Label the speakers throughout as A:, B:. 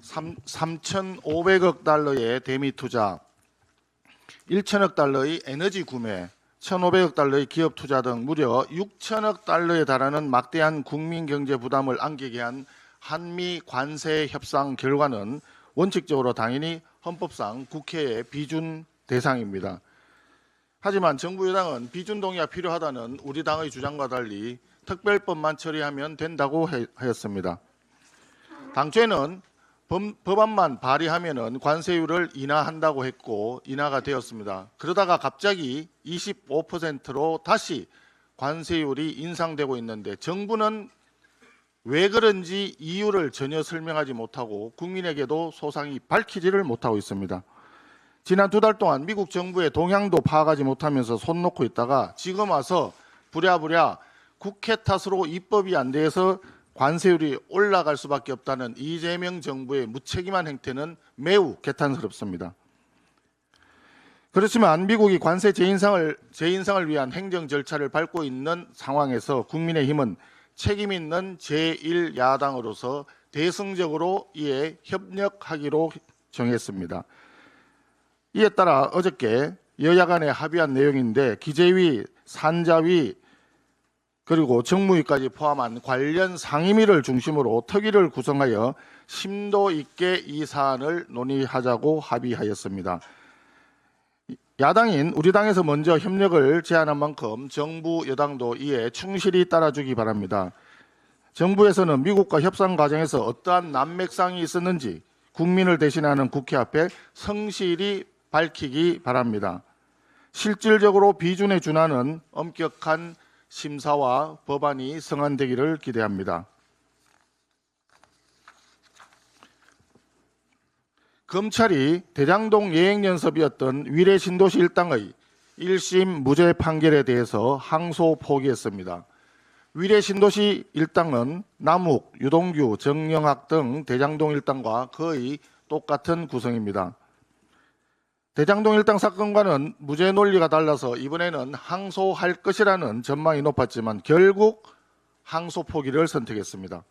A: 3,500억 달러의 대미 투자, 1천억 달러의 에너지 구매, 1,500억 달러의 기업 투자 등 무려 6천억 달러에 달하는 막대한 국민 경제 부담을 안기게 한 한미 관세 협상 결과는 원칙적으로 당연히 헌법상 국회의 비준 대상입니다. 하지만 정부 여당은 비준 동의가 필요하다는 우리 당의 주장과 달리 특별법만 처리하면 된다고 하였습니다. 당초에는 법안만 발의하면 관세율을 인하한다고 했고 인하가 되었습니다. 그러다가 갑자기 25%로 다시 관세율이 인상되고 있는데 정부는 왜 그런지 이유를 전혀 설명하지 못하고 국민에게도 소상히 밝히지를 못하고 있습니다. 지난 2달 동안 미국 정부의 동향도 파악하지 못하면서 손 놓고 있다가 지금 와서 부랴부랴 국회 탓으로 입법이 안 돼서 관세율이 올라갈 수밖에 없다는 이재명 정부의 무책임한 행태는 매우 개탄스럽습니다. 그렇지만 미국이 관세 재인상을 위한 행정 절차를 밟고 있는 상황에서 국민의힘은 책임 있는 제1야당으로서 대승적으로 이에 협력하기로 정했습니다. 이에 따라 어저께 여야 간에 합의한 내용인데 기재위, 산자위 그리고 정무위까지 포함한 관련 상임위를 중심으로 특위를 구성하여 심도 있게 이 사안을 논의하자고 합의하였습니다. 야당인 우리 당에서 먼저 협력을 제안한 만큼 정부 여당도 이에 충실히 따라주기 바랍니다. 정부에서는 미국과 협상 과정에서 어떠한 난맥상이 있었는지 국민을 대신하는 국회 앞에 성실히 밝히기 바랍니다. 실질적으로 비준에 준하는 엄격한 심사와 법안이 성안되기를 기대합니다. 검찰이 대장동 예행연습이었던 위례 신도시 일당의 1심 무죄 판결에 대해서 항소 포기했습니다. 위례 신도시 일당은 남욱, 유동규, 정영학 등 대장동 일당과 거의 똑같은 구성입니다. 대장동 일당 사건과는 무죄 논리가 달라서 이번에는 항소할 것이라는 전망이 높았지만 결국 항소 포기를 선택했습니다.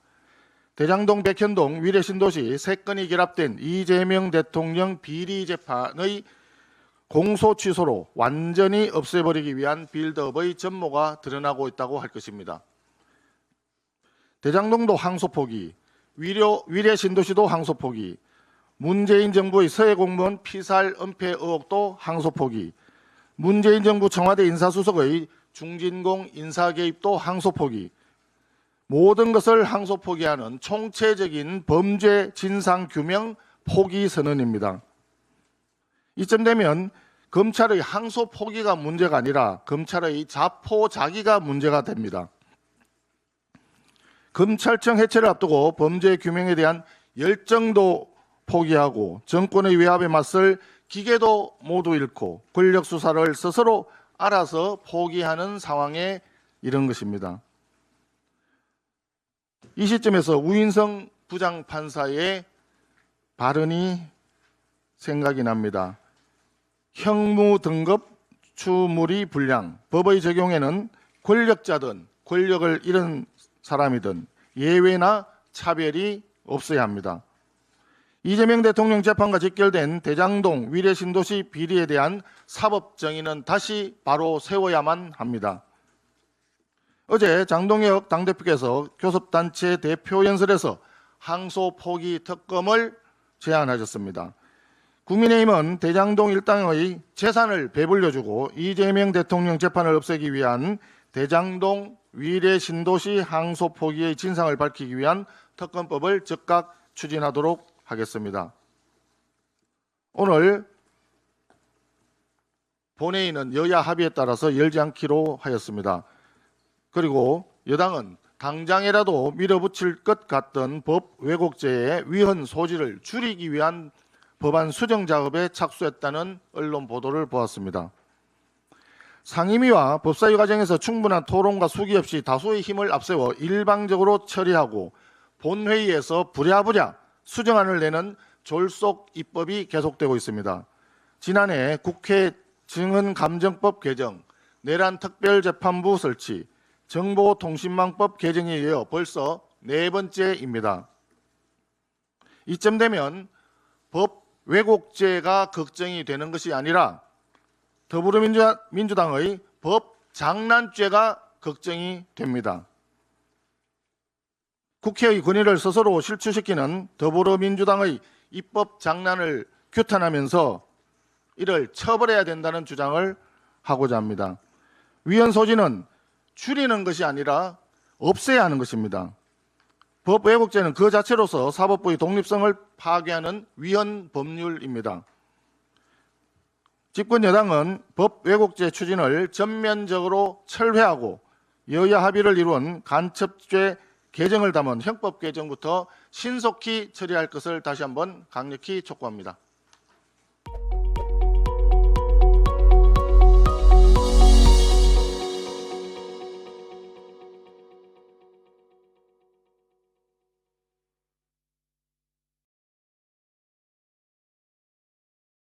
A: 대장동, 백현동, 위례 신도시 3건이 결합된 이재명 대통령 비리 재판의 공소 취소로 완전히 없애버리기 위한 빌드업의 전모가 드러나고 있다고 할 것입니다. 대장동도 항소 포기, 위례 신도시도 항소 포기, 문재인 정부의 서해 공무원 피살 은폐 의혹도 항소 포기, 문재인 정부 청와대 인사수석의 중진공 인사 개입도 항소 포기, 모든 것을 항소 포기하는 총체적인 범죄 진상 규명 포기 선언입니다. 이쯤 되면 검찰의 항소 포기가 문제가 아니라 검찰의 자포자기가 문제가 됩니다. 검찰청 해체를 앞두고 범죄 규명에 대한 열정도 포기하고 정권의 외압에 맞설 기계도 모두 잃고 권력 수사를 스스로 알아서 포기하는 상황에 이른 것입니다. 이 시점에서 우인성 부장판사의 발언이 생각이 납니다. 형무 등급 추물이 불량, 법의 적용에는 권력자든 권력을 잃은 사람이든 예외나 차별이 없어야 합니다. 이재명 대통령 재판과 직결된 대장동 위례 신도시 비리에 대한 사법 정의는 다시 바로 세워야만 합니다. 어제 장동혁 당대표께서 교섭단체 대표 연설에서 항소 포기 특검을 제안하셨습니다. 국민의힘은 대장동 일당의 재산을 배불려주고 이재명 대통령 재판을 없애기 위한 대장동 위례 신도시 항소 포기의 진상을 밝히기 위한 특검법을 즉각 추진하도록 하겠습니다. 오늘 본회의는 여야 합의에 따라서 열지 않기로 하였습니다. 그리고 여당은 당장이라도 밀어붙일 것 같던 법 왜곡죄의 위헌 소지를 줄이기 위한 법안 수정 작업에 착수했다는 언론 보도를 보았습니다. 상임위와 법사위 과정에서 충분한 토론과 수기 없이 다수의 힘을 앞세워 일방적으로 처리하고 본회의에서 부랴부랴 수정안을 내는 졸속 입법이 계속되고 있습니다. 지난해 국회 증언감정법 개정, 내란 특별재판부 설치, 정보통신망법 개정에 이어 벌써 4번째입니다. 이쯤 되면 법 왜곡죄가 걱정이 되는 것이 아니라 더불어민주당의 법 장난죄가 걱정이 됩니다. 국회의 권위를 스스로 실추시키는 더불어민주당의 입법 장난을 규탄하면서 이를 처벌해야 된다는 주장을 하고자 합니다. 위헌 소지는 줄이는 것이 아니라 없애야 하는 것입니다. 법 왜곡죄는 그 자체로서 사법부의 독립성을 파괴하는 위헌 법률입니다. 집권 여당은 법 왜곡죄 추진을 전면적으로 철회하고 여야 합의를 이룬 간첩죄 개정을 담은 형법 개정부터 신속히 처리할 것을 다시 한번 강력히 촉구합니다.